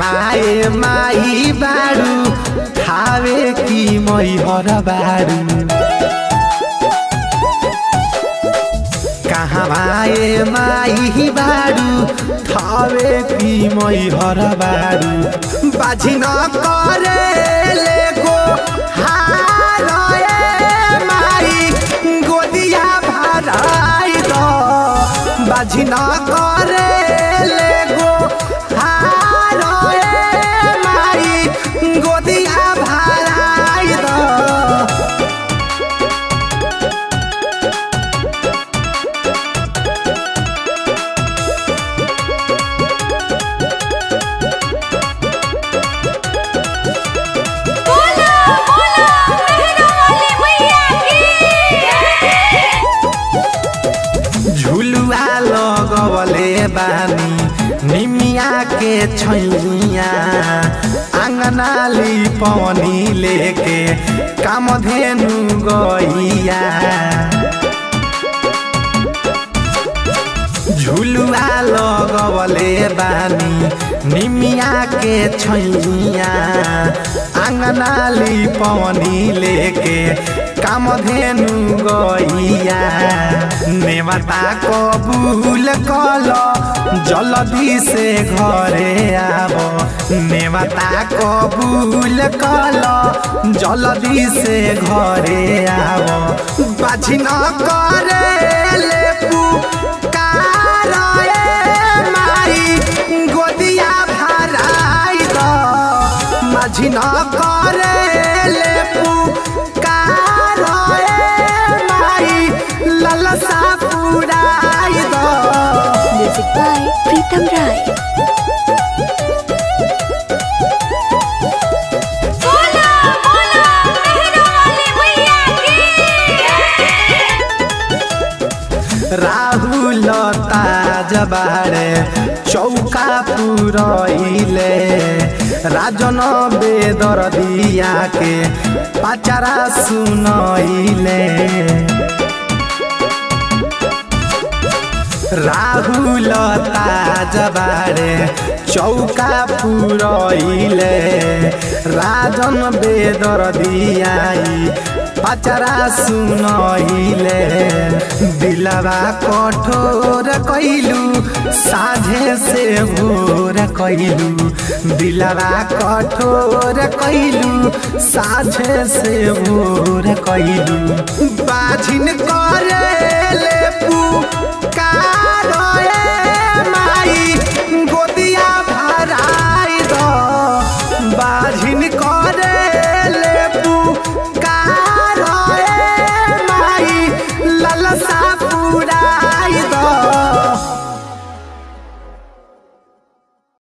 कहवाए माई बारू थावे की मैहर बारू कहवाए माई बारू थावे की मैहर बारू बाजी न करे ले गो हारे माई गोदिया भराई दो बाजी न करे ले गो हारे माई गोदिया भराई दो झुलुआ लगवले बानी निमिया के छैया आंगनाली पवनी लेके कामधेनु गैया झुलुआ लगवले बानी निमिया के छैया आंगनाली पवनी लेके कामधेनु गैया नेवता कबूल कल जल्दी से घरे आब नेवता कबूल कल जल्दी से घरे आब बाजी न करे ले पुकार माई गोदिया भराई दो बाजी न करे ले पुकार माई ललसा पुराई दो। म्यूजिक बाय प्रीतम राय। राहुल ताजबारे चौका पुरइले राजन बेदरदिया के पचरा सुनइले राहुल ताजबारे चौका पुरइले राजन बेदरदिया पचरा सुनइले दिलवा कठोर कैलू साझे से भोर कैलू दिलवा कठोर कैलू साझे से भोर कैलू बाझिन करे ले